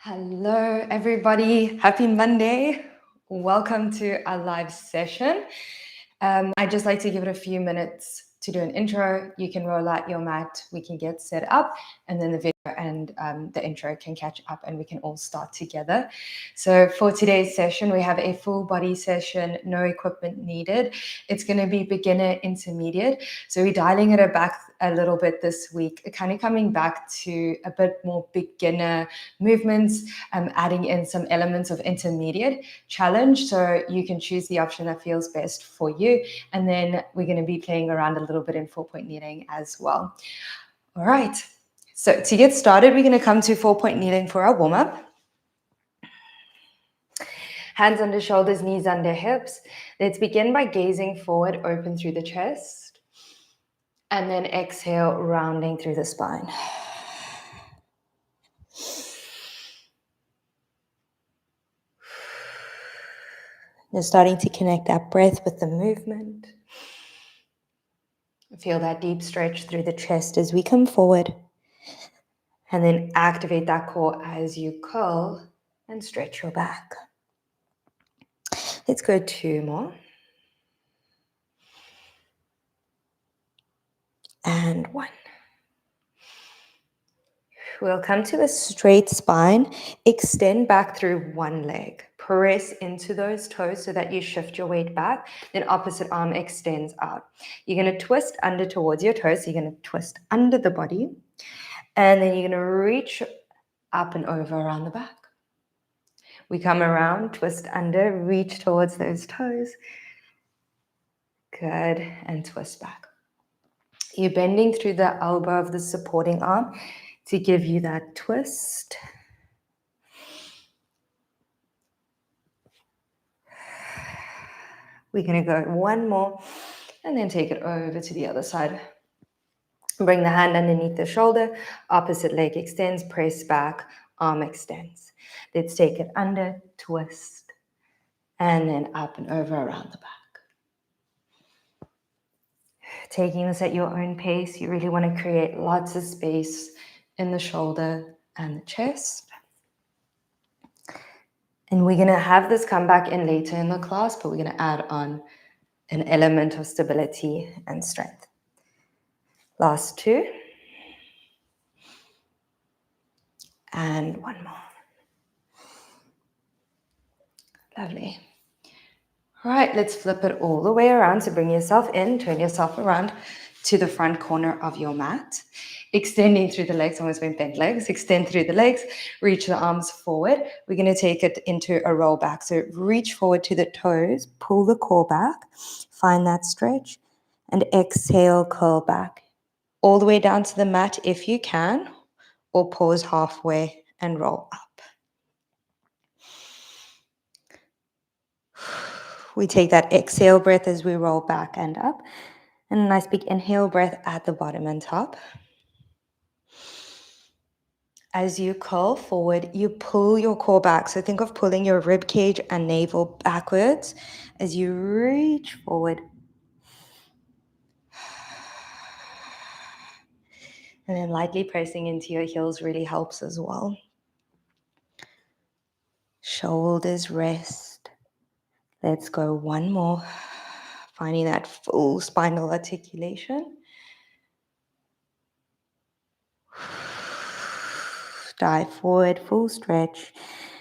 Hello, everybody. Happy Monday. Welcome to our live session. I'd just like to give it a few minutes to do an intro. You can roll out your mat. We can get set up, and then the video and the intro can catch up, and we can all start together. So for today's session, we have a full body session, no equipment needed. It's going to be beginner intermediate. So we're dialing it back a little bit this week, kind of coming back to a bit more beginner movements, adding in some elements of intermediate challenge. So you can choose the option that feels best for you. And then we're going to be playing around a little bit in 4-point kneeling as well. All right. So to get started, we're going to come to 4-point kneeling for our warm-up. Hands under shoulders, knees under hips. Let's begin by gazing forward, open through the chest. And then exhale, rounding through the spine. You're starting to connect that breath with the movement. Feel that deep stretch through the chest as we come forward. And then activate that core as you curl and stretch your back. Let's go 2 more. And 1. We'll come to a straight spine. Extend back through one leg. Press into those toes so that you shift your weight back. Then opposite arm extends out. You're going to twist under towards your toes. So you're going to twist under the body. And then you're going to reach up and over around the back. We come around, twist under, reach towards those toes. Good. And twist back. You're bending through the elbow of the supporting arm to give you that twist. We're going to go 1 more and then take it over to the other side. Bring the hand underneath the shoulder, opposite leg extends, press back, arm extends. Let's take it under, twist, and then up and over around the back. Taking this at your own pace, you really want to create lots of space in the shoulder and the chest. And we're going to have this come back in later in the class, but we're going to add on an element of stability and strength. Last 2. And 1 more. Lovely. All right, let's flip it all the way around. So bring yourself in, turn yourself around to the front corner of your mat. Extending through the legs, almost went bent legs. Extend through the legs, reach the arms forward. We're going to take it into a roll back. So reach forward to the toes, pull the core back, find that stretch, and exhale, curl back. All the way down to the mat if you can, or pause halfway and roll up. We take that exhale breath as we roll back and up. And a nice big inhale breath at the bottom and top. As you curl forward, you pull your core back. So think of pulling your rib cage and navel backwards as you reach forward. And then lightly pressing into your heels really helps as well. Shoulders rest. Let's go 1 more. Finding that full spinal articulation. Dive forward, full stretch.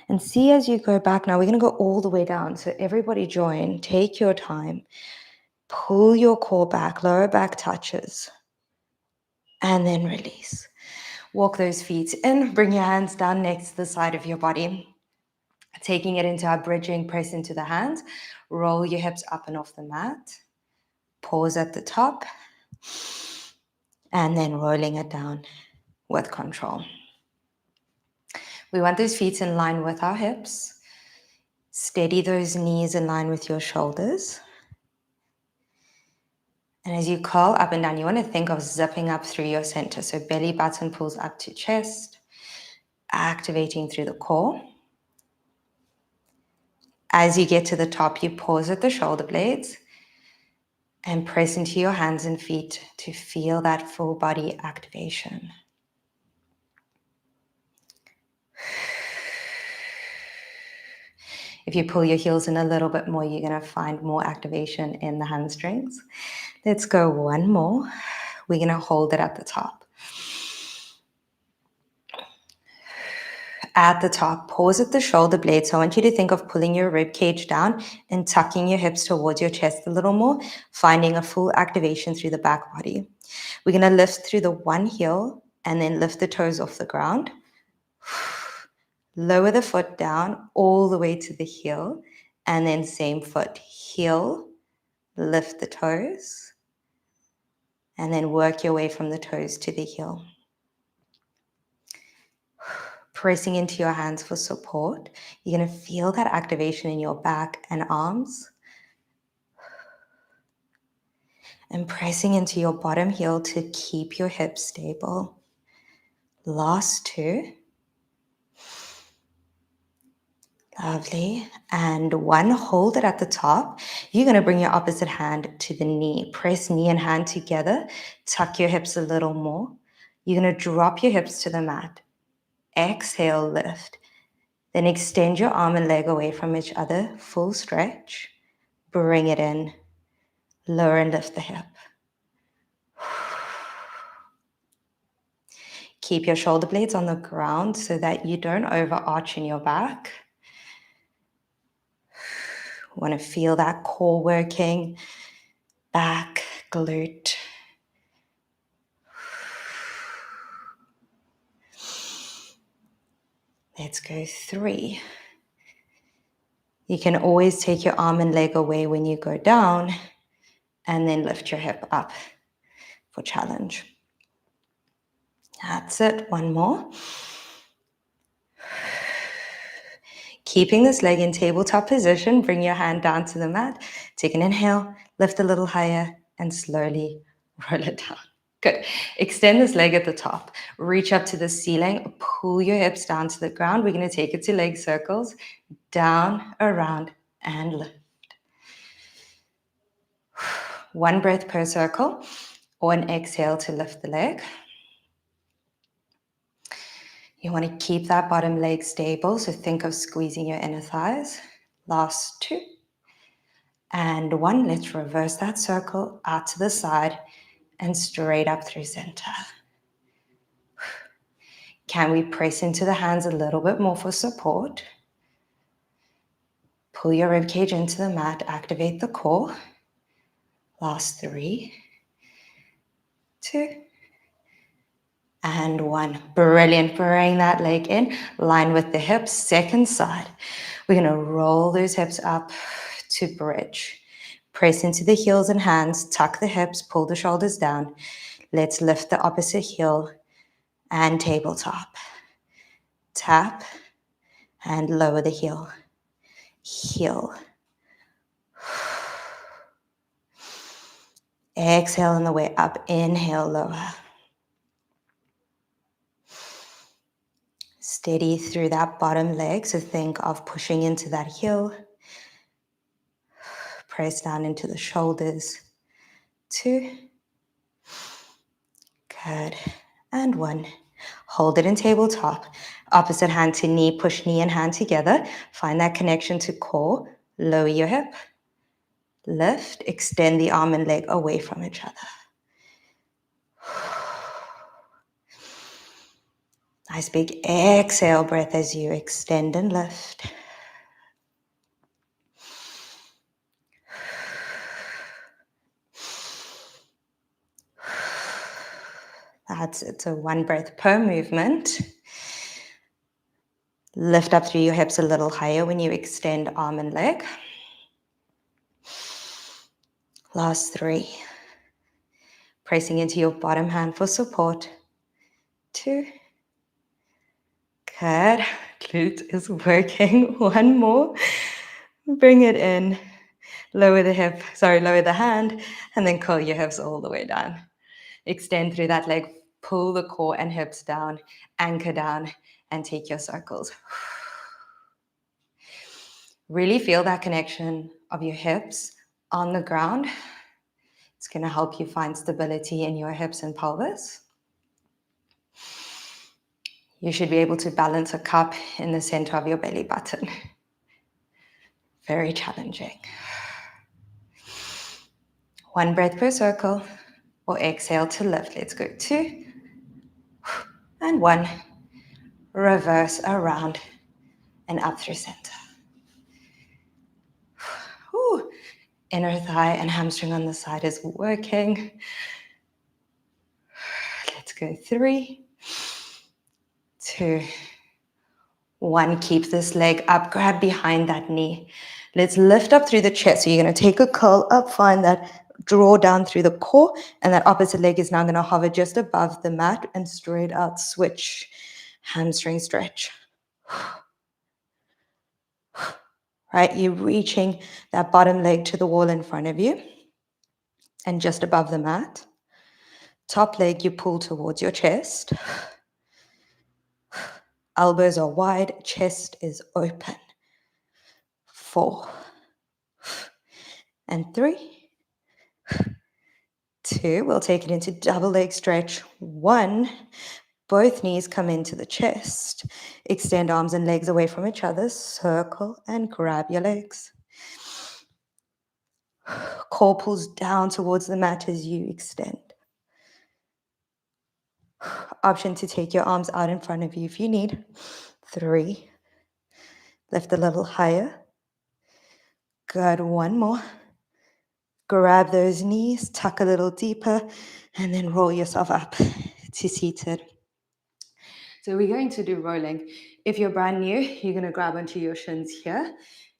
And see as you go back now, we're going to go all the way down. So everybody join, take your time. Pull your core back, lower back touches. And then release. Walk those feet in, bring your hands down next to the side of your body. Taking it into our bridging, press into the hands. Roll your hips up and off the mat. Pause at the top. And then rolling it down with control. We want those feet in line with our hips. Steady those knees in line with your shoulders. And as you curl up and down, you want to think of zipping up through your center. So belly button pulls up to chest, activating through the core. As you get to the top, you pause at the shoulder blades and press into your hands and feet to feel that full body activation. If you pull your heels in a little bit more, you're going to find more activation in the hamstrings. Let's go one more. We're going to hold it at the top. At the top, pause at the shoulder blade. So I want you to think of pulling your rib cage down and tucking your hips towards your chest a little more, finding a full activation through the back body. We're going to lift through the one heel and then lift the toes off the ground. Lower the foot down all the way to the heel, and then same foot, heel, lift the toes, and then work your way from the toes to the heel. Pressing into your hands for support. You're going to feel that activation in your back and arms. And pressing into your bottom heel to keep your hips stable. Last two. Lovely. And one, hold it at the top. You're going to bring your opposite hand to the knee. Press knee and hand together. Tuck your hips a little more. You're going to drop your hips to the mat. Exhale, lift. Then extend your arm and leg away from each other. Full stretch. Bring it in. Lower and lift the hip. Keep your shoulder blades on the ground so that you don't overarch in your back. Want to feel that core working, back, glute. Let's go 3. You can always take your arm and leg away when you go down and then lift your hip up for challenge. That's it. One more. Keeping this leg in tabletop position, bring your hand down to the mat. Take an inhale, lift a little higher, and slowly roll it down. Good. Extend this leg at the top. Reach up to the ceiling. Pull your hips down to the ground. We're going to take it to leg circles. Down, around, and lift. One breath per circle, or an exhale to lift the leg. You want to keep that bottom leg stable, so think of squeezing your inner thighs. Last 2. And 1. Let's reverse that circle out to the side and straight up through center. Can we press into the hands a little bit more for support? Pull your ribcage into the mat, activate the core. Last 3, 2, and 1. Brilliant. Bring that leg in, line with the hips, second side. We're going to roll those hips up to bridge. Press into the heels and hands, tuck the hips, pull the shoulders down. Let's lift the opposite heel and tabletop. Tap and lower the heel. Heel. Exhale on the way up. Inhale, lower. Steady through that bottom leg. So think of pushing into that heel. Press down into the shoulders. 2. Good. And 1. Hold it in tabletop. Opposite hand to knee. Push knee and hand together. Find that connection to core. Lower your hip. Lift. Extend the arm and leg away from each other. Nice big exhale breath as you extend and lift. That's it. So 1 breath per movement. Lift up through your hips a little higher when you extend arm and leg. Last 3. Pressing into your bottom hand for support. 2. Good. Glute is working. 1 more. Bring it in. Lower the hand, and then curl your hips all the way down. Extend through that leg. Pull the core and hips down. Anchor down and take your circles. Really feel that connection of your hips on the ground. It's going to help you find stability in your hips and pelvis. You should be able to balance a cup in the center of your belly button. Very challenging. 1 breath per circle, or exhale to lift. Let's go 2 and 1. Reverse around and up through center. Whew. Inner thigh and hamstring on the side is working. Let's go 3, 2, 1. Keep this leg up, grab behind that knee. Let's lift up through the chest. So you're going to take a curl up, find that draw down through the core, and that opposite leg is now going to hover just above the mat and straight out switch. Hamstring stretch. Right, you're reaching that bottom leg to the wall in front of you and just above the mat. Top leg you pull towards your chest. Elbows are wide, chest is open. 4 and 3, 2. We'll take it into double leg stretch. 1. Both knees come into the chest. Extend arms and legs away from each other. Circle and grab your legs. Core pulls down towards the mat as you extend. Option to take your arms out in front of you if you need. 3. Lift a little higher. Good. 1 more. Grab those knees, tuck a little deeper, and then roll yourself up to seated. So we're going to do rolling. If you're brand new, you're going to grab onto your shins here.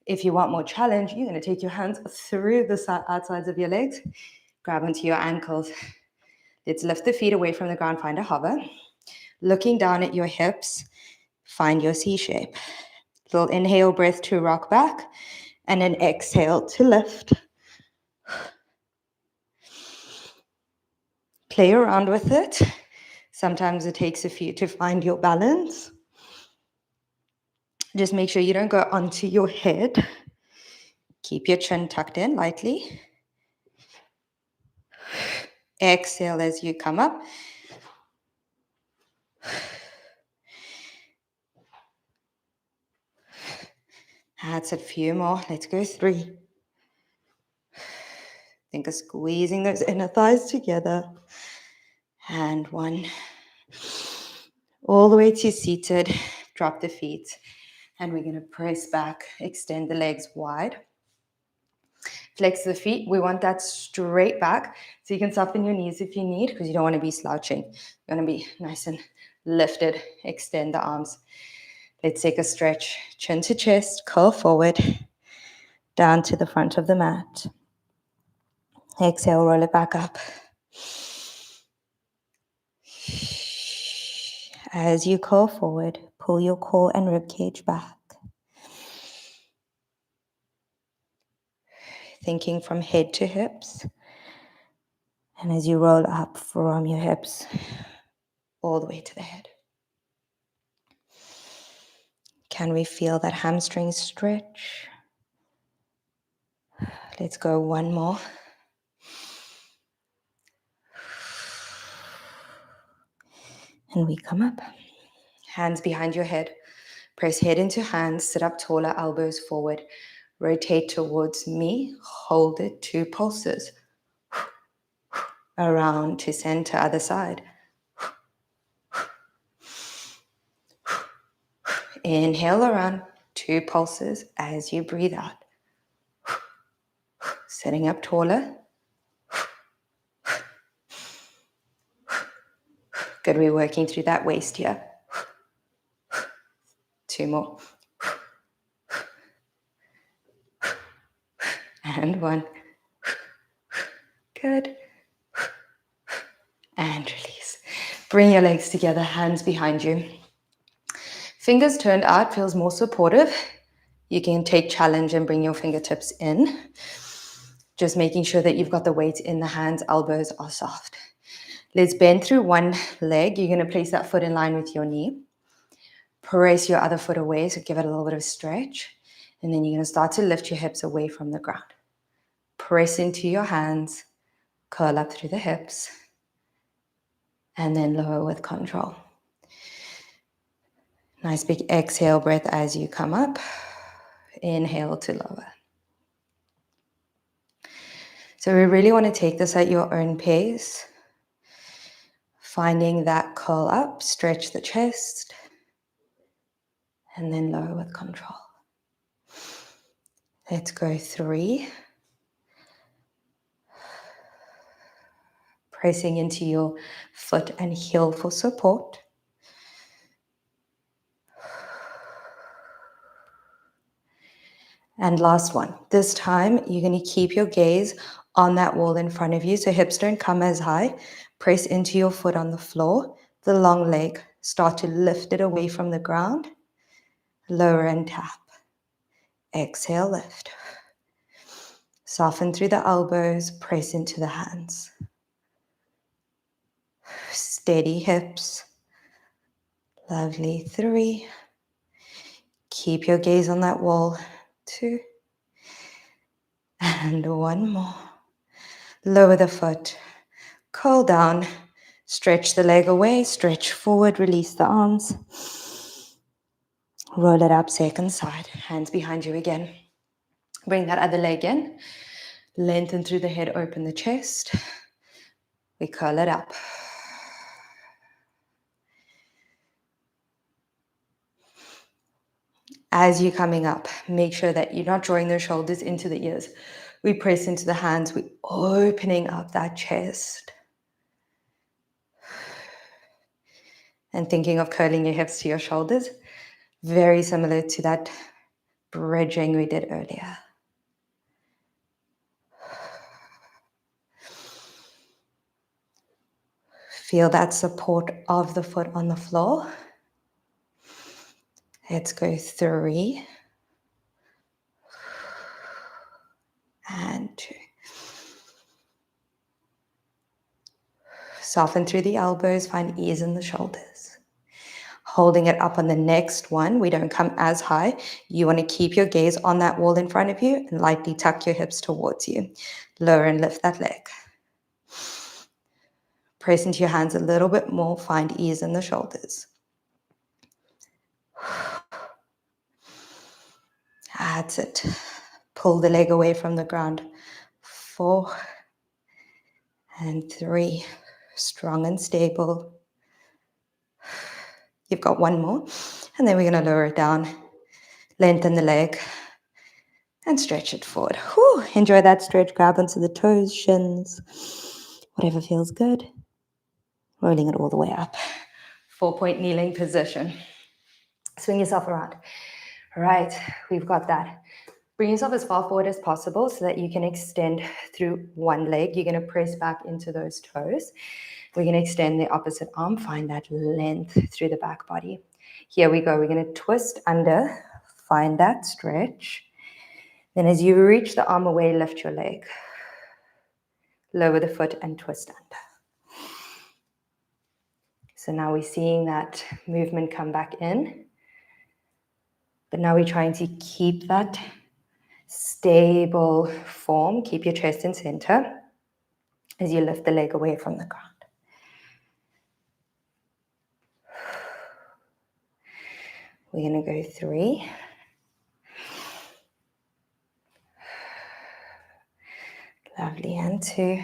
If you want more challenge, you're going to take your hands through the outsides of your legs, grab onto your ankles. Let's lift the feet away from the ground, find a hover. Looking down at your hips, find your C shape. Little inhale breath to rock back, and an exhale to lift. Play around with it. Sometimes it takes a few to find your balance. Just make sure you don't go onto your head. Keep your chin tucked in lightly. Exhale as you come up. That's a few more. Let's go 3. Think of squeezing those inner thighs together. And 1. All the way to seated. Drop the feet. And we're going to press back. Extend the legs wide. Flex the feet. We want that straight back. So you can soften your knees if you need, because you don't want to be slouching. You want to be nice and lifted. Extend the arms. Let's take a stretch. Chin to chest. Curl forward. Down to the front of the mat. Exhale, roll it back up. As you curl forward, pull your core and rib cage back. Thinking from head to hips. And as you roll up from your hips, all the way to the head. Can we feel that hamstring stretch? Let's go 1 more. And we come up. Hands behind your head. Press head into hands. Sit up taller, elbows forward. Rotate towards me. Hold it 2 pulses. Around to center, other side. Inhale around, 2 pulses as you breathe out. Sitting up taller. Good, we're working through that waist here. 2 more. And 1. Good. And release. Bring your legs together, hands behind you. Fingers turned out feels more supportive. You can take challenge and bring your fingertips in. Just making sure that you've got the weight in the hands, elbows are soft. Let's bend through one leg. You're going to place that foot in line with your knee. Press your other foot away, so give it a little bit of stretch. And then you're going to start to lift your hips away from the ground. Press into your hands, curl up through the hips, and then lower with control. Nice big exhale breath as you come up. Inhale to lower. So we really want to take this at your own pace, finding that curl up, stretch the chest, and then lower with control. Let's go 3. Pressing into your foot and heel for support. And last one. This time, you're going to keep your gaze on that wall in front of you, so hips don't come as high. Press into your foot on the floor, the long leg. Start to lift it away from the ground. Lower and tap. Exhale, lift. Soften through the elbows, press into the hands. Steady hips. Lovely. 3. Keep your gaze on that wall. 2. And 1 more. Lower the foot. Curl down. Stretch the leg away. Stretch forward. Release the arms. Roll it up, second side. Hands behind you again. Bring that other leg in. Lengthen through the head, open the chest. We curl it up. As you're coming up, make sure that you're not drawing those shoulders into the ears. We press into the hands. We're opening up that chest. And thinking of curling your hips to your shoulders. Very similar to that bridging we did earlier. Feel that support of the foot on the floor. Let's go 3. And 2. Soften through the elbows, find ease in the shoulders. Holding it up on the next one, we don't come as high. You want to keep your gaze on that wall in front of you and lightly tuck your hips towards you. Lower and lift that leg. Press into your hands a little bit more, find ease in the shoulders. That's it. Pull the leg away from the ground. 4 and 3. Strong and stable. You've got 1 more. And then we're going to lower it down. Lengthen the leg. And stretch it forward. Whew. Enjoy that stretch. Grab onto the toes, shins. Whatever feels good. Rolling it all the way up. 4-point kneeling position. Swing yourself around. All right. We've got that. Bring yourself as far forward as possible so that you can extend through one leg. You're going to press back into those toes. We're going to extend the opposite arm. Find that length through the back body. Here we go. We're going to twist under. Find that stretch. Then as you reach the arm away, lift your leg. Lower the foot and twist under. So now we're seeing that movement come back in. But now we're trying to keep that stable form. Keep your chest in center as you lift the leg away from the ground. We're going to go 3. Lovely. And 2.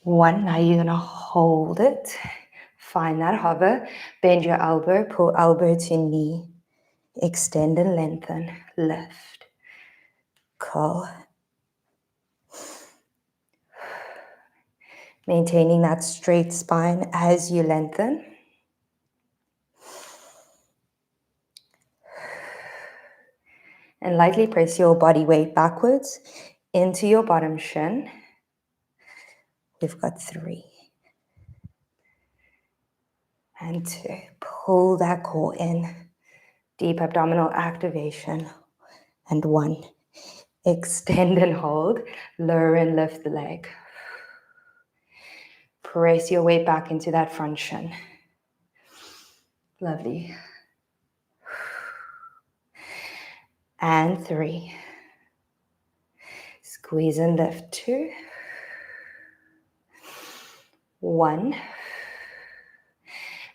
One. Now you're going to hold it. Find that hover. Bend your elbow. Pull elbow to knee. Extend and lengthen. Lift. Curl. Maintaining that straight spine as you lengthen. And lightly press your body weight backwards into your bottom shin. We've got 3. And 2. Pull that core in. Deep abdominal activation. And 1. Extend and hold. Lower and lift the leg. Press your weight back into that front shin. Lovely. And 3. Squeeze and lift. 2. 1.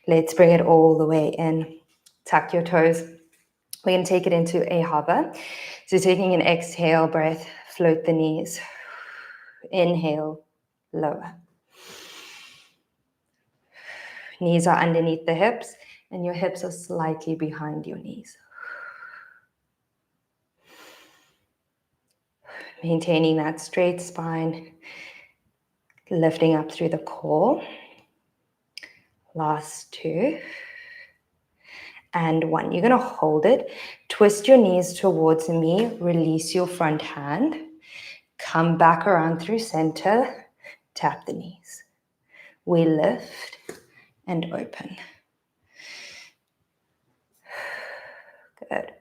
Let's bring it all the way in. Tuck your toes. We're going to take it into a hover. So taking an exhale breath, float the knees. Inhale, lower. Knees are underneath the hips, and your hips are slightly behind your knees. Maintaining that straight spine, lifting up through the core. Last 2. And 1. You're going to hold it. Twist your knees towards me. Release your front hand. Come back around through center. Tap the knees. We lift and open. Good.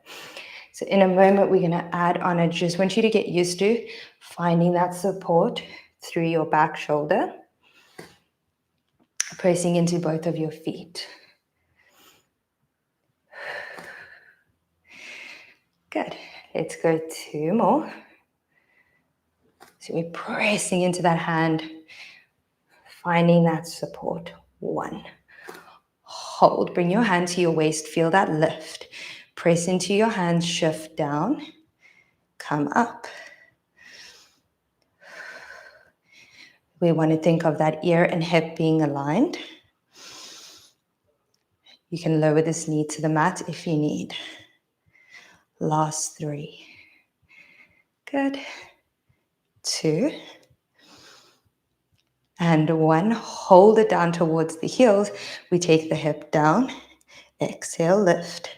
So in a moment, we're going to add on. I just want you to get used to finding that support through your back shoulder. Pressing into both of your feet. Good. Let's go 2 more. So we're pressing into that hand, finding that support. 1. Hold. Bring your hand to your waist. Feel that lift. Press into your hands. Shift down. Come up. We want to think of that ear and hip being aligned. You can lower this knee to the mat if you need. Last 3. Good. 2. And 1. Hold it down towards the heels. We take the hip down. Exhale, lift.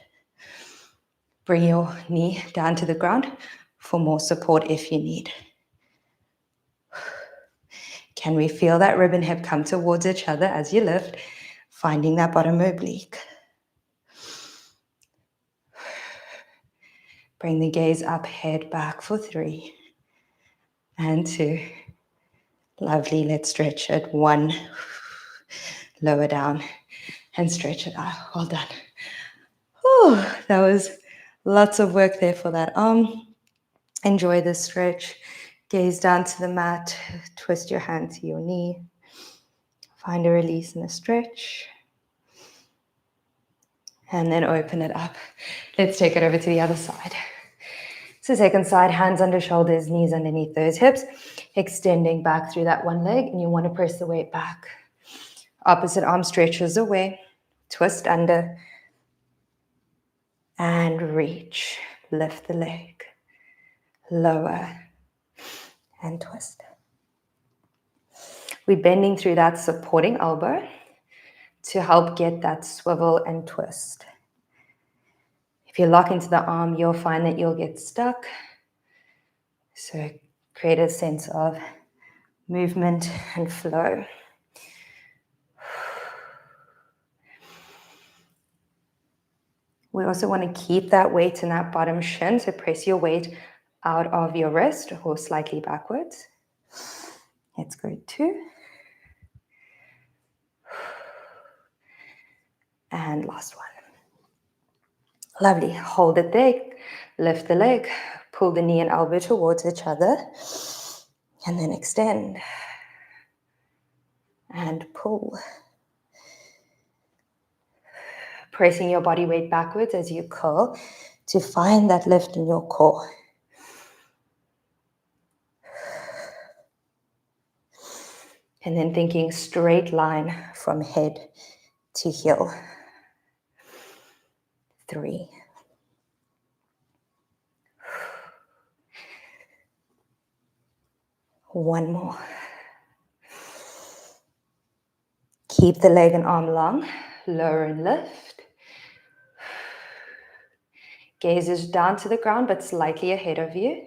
Bring your knee down to the ground for more support if you need. Can we feel that rib and hip come towards each other as you lift, finding that bottom oblique? Bring the gaze up, head back for 3 and 2. Lovely, let's stretch it. 1. Lower down and stretch it out. Well done. Whew, that was lots of work there for that arm. Enjoy this stretch. Gaze down to the mat. Twist your hand to your knee. Find a release and a stretch. And then open it up. Let's take it over to the other side. So second side, hands under shoulders, knees underneath those hips. Extending back through that one leg, and you want to press the weight back. Opposite arm stretches away. Twist under. And reach. Lift the leg. Lower. And twist. We're bending through that supporting elbow to help get that swivel and twist. If you lock into the arm, you'll find that you'll get stuck. So create a sense of movement and flow. We also want to keep that weight in that bottom shin. So press your weight out of your wrist or slightly backwards. Let's go 2. And last one. Lovely. Hold it there. Lift the leg. Pull the knee and elbow towards each other. And then extend. And pull. Pressing your body weight backwards as you curl to find that lift in your core. And then thinking straight line from head to heel. 3. One more. Keep the leg and arm long. Lower and lift. Gaze is down to the ground but slightly ahead of you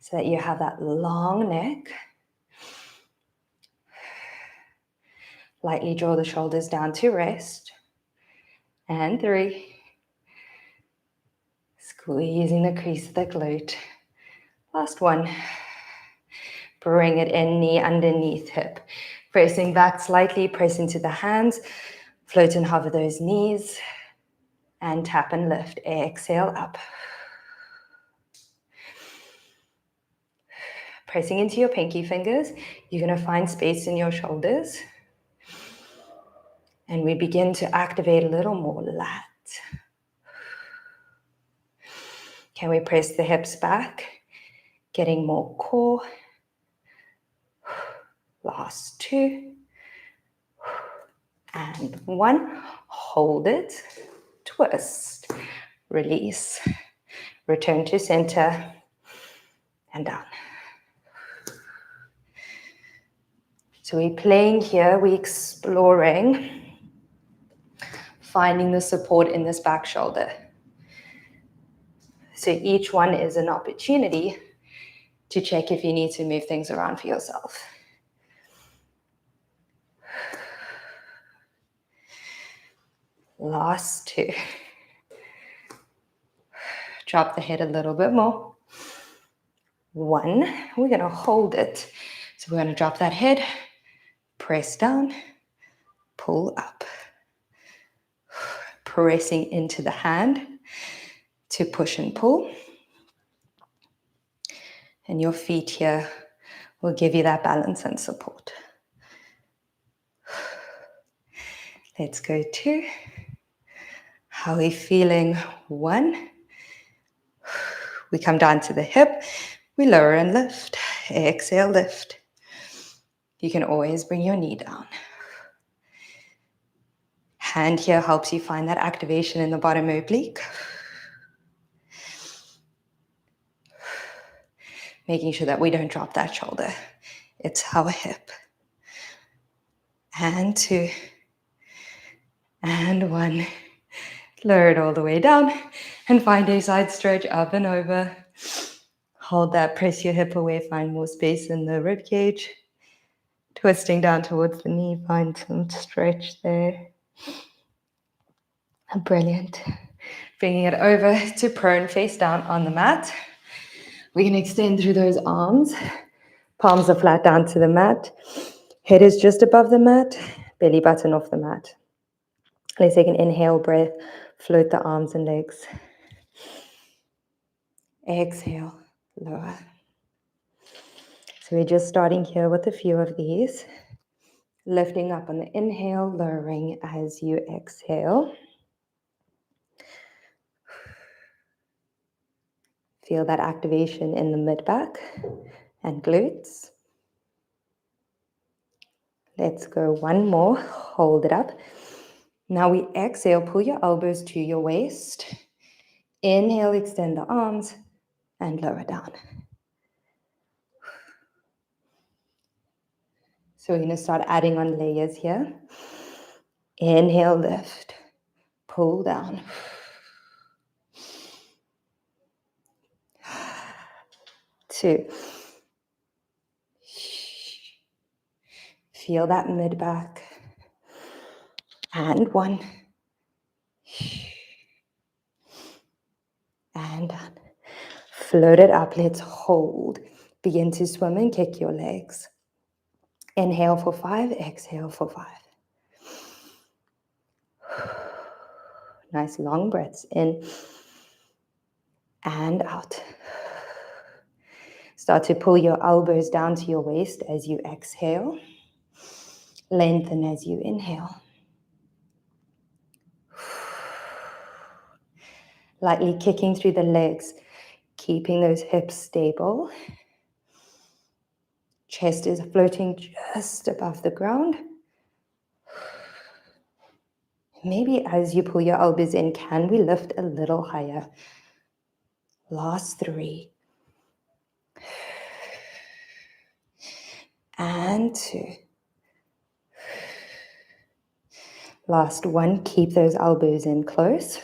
so that you have that long neck. Lightly draw the shoulders down to rest. And 3. Squeezing the crease of the glute. Last 1. Bring it in, knee underneath hip. Pressing back slightly, press into the hands. Float and hover those knees. And tap and lift. Exhale up. Pressing into your pinky fingers. You're going to find space in your shoulders. And we begin to activate a little more lat. Can we press the hips back? Getting more core. Last 2. And 1. Hold it. Twist. Release. Return to center. And down. So we're playing here. We're exploring. Finding the support in this back shoulder. So each one is an opportunity to check if you need to move things around for yourself. Last 2. Drop the head a little bit more. 1. We're going to hold it. So we're going to drop that head, press down, pull up. Pressing into the hand to push and pull. And your feet here will give you that balance and support. Let's go 2. How are we feeling? 1. We come down to the hip. We lower and lift. Exhale, lift. You can always bring your knee down. Hand here helps you find that activation in the bottom oblique. Making sure that we don't drop that shoulder. It's our hip. And 2. And 1. Lower it all the way down. And find a side stretch up and over. Hold that, press your hip away, find more space in the rib cage. Twisting down towards the knee, find some stretch there. Brilliant. Bringing it over to prone, face down on the mat. We can extend through those arms. Palms are flat down to the mat. Head is just above the mat. Belly button off the mat. Let's take an inhale breath. Float the arms and legs. Exhale, lower. So we're just starting here with a few of these. Lifting up on the inhale, lowering as you exhale. Feel that activation in the mid-back and glutes. Let's go 1 more. Hold it up. Now we exhale, pull your elbows to your waist. Inhale, extend the arms and lower down. So we're going to start adding on layers here. Inhale, lift. Pull down. 2. Feel that mid-back. And 1. And down. Float it up. Let's hold. Begin to swim and kick your legs. Inhale for 5. Exhale for 5. Nice long breaths in and out. Start to pull your elbows down to your waist as you exhale. Lengthen as you inhale. Lightly kicking through the legs, keeping those hips stable. Chest is floating just above the ground. Maybe as you pull your elbows in, can we lift a little higher? Last 3. And 2. Last 1. Keep those elbows in close.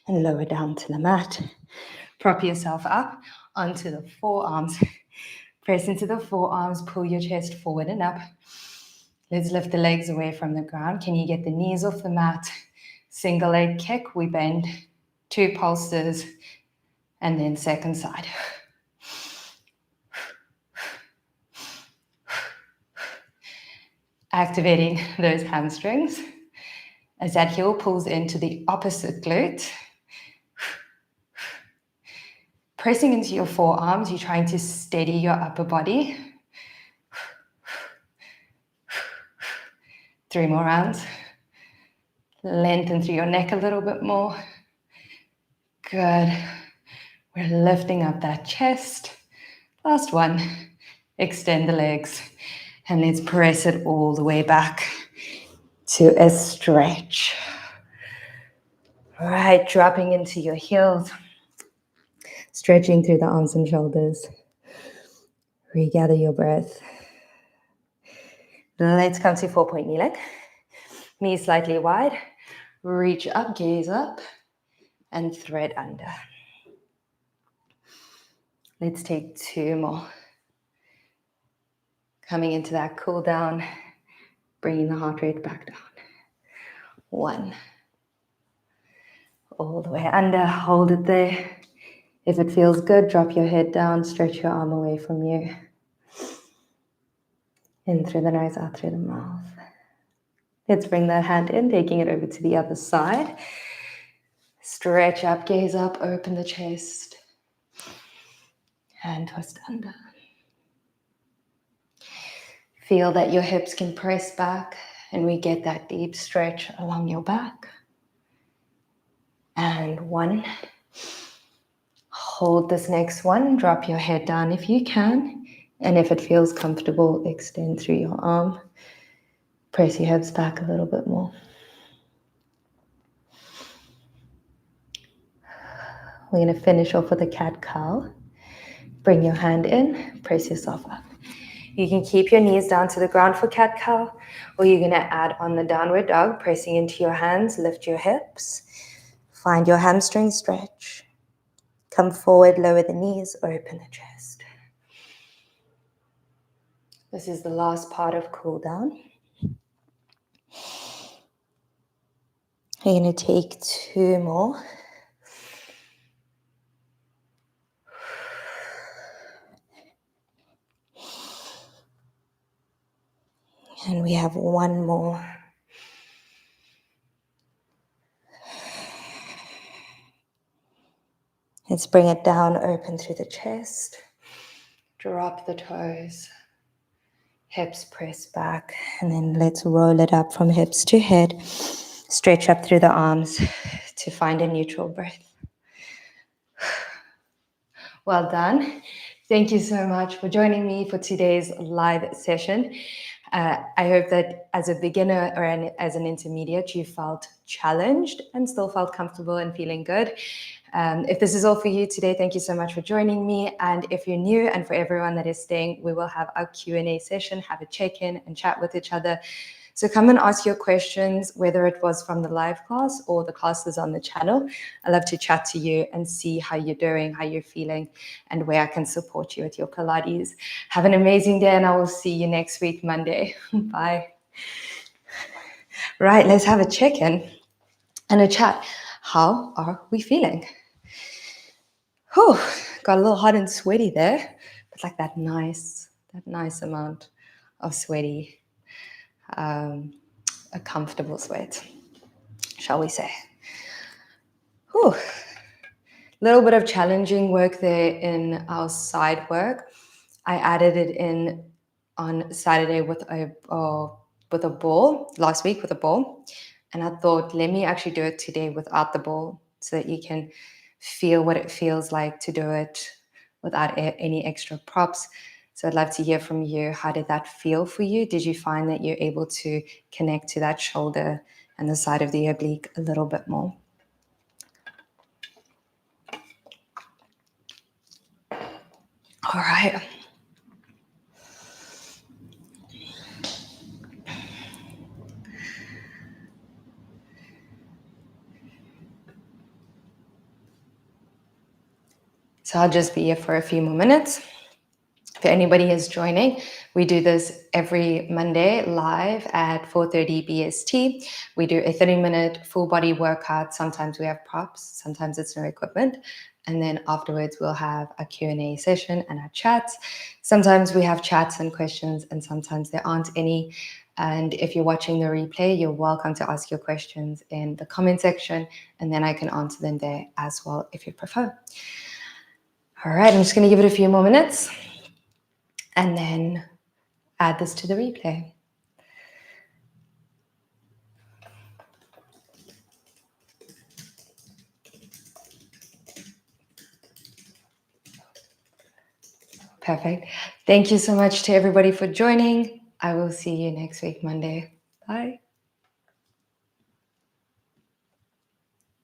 And lower down to the mat. Prop yourself up onto the forearms. Press into the forearms, pull your chest forward and up. Let's lift the legs away from the ground. Can you get the knees off the mat? Single leg kick, we bend. 2 pulses, and then second side. Activating those hamstrings as that heel pulls into the opposite glute. Pressing into your forearms, you're trying to steady your upper body. 3 more rounds. Lengthen through your neck a little bit more. Good. We're lifting up that chest. Last one. Extend the legs. And let's press it all the way back to a stretch. All right, dropping into your heels. Stretching through the arms and shoulders. Regather your breath. Let's come to 4-point kneeling. Knees slightly wide. Reach up, gaze up, and thread under. Let's take 2 more. Coming into that cool down, bringing the heart rate back down. 1. All the way under, hold it there. If it feels good, drop your head down, stretch your arm away from you. In through the nose, out through the mouth. Let's bring that hand in, taking it over to the other side. Stretch up, gaze up, open the chest. And twist under. Feel that your hips can press back and we get that deep stretch along your back. And 1. Hold this next one. Drop your head down if you can. And if it feels comfortable, extend through your arm. Press your hips back a little bit more. We're going to finish off with a cat-cow. Bring your hand in, press yourself up. You can keep your knees down to the ground for cat-cow, or you're going to add on the downward dog, pressing into your hands, lift your hips. Find your hamstring stretch. Come forward, lower the knees, open the chest. This is the last part of cool down. You're going to take 2 more. And we have 1 more. Let's bring it down, open through the chest. Drop the toes. Hips press back. And then let's roll it up from hips to head. Stretch up through the arms to find a neutral breath. Well done. Thank you so much for joining me for today's live session. I hope that as a beginner or as an intermediate, you felt challenged and still felt comfortable and feeling good. If this is all for you today, thank you so much for joining me. And if you're new, and for everyone that is staying, we will have our Q&A session, have a check-in and chat with each other. So come and ask your questions, whether it was from the live class or the classes on the channel. I love to chat to you and see how you're doing, how you're feeling, and where I can support you with your Pilates. Have an amazing day, and I will see you next week, Monday. Bye. Right, let's have a check-in and a chat. How are we feeling? Whew, got a little hot and sweaty there, but like that nice amount of sweaty. A comfortable sweat, shall we say. Whew. Little bit of challenging work there in our side work. I added it in on Saturday with a ball, last week with a ball. And I thought, let me actually do it today without the ball so that you can feel what it feels like to do it without any extra props. So I'd love to hear from you. How did that feel for you? Did you find that you're able to connect to that shoulder and the side of the oblique a little bit more? All right. So I'll just be here for a few more minutes. If anybody is joining, we do this every Monday live at 4:30 BST. We do a 30-minute full body workout. Sometimes we have props, sometimes it's no equipment. And then afterwards, we'll have a Q&A session and our chats. Sometimes we have chats and questions, and sometimes there aren't any. And if you're watching the replay, you're welcome to ask your questions in the comment section, and then I can answer them there as well if you prefer. All right, I'm just going to give it a few more minutes and then add this to the replay. Perfect. Thank you so much to everybody for joining. I will see you next week, Monday. Bye.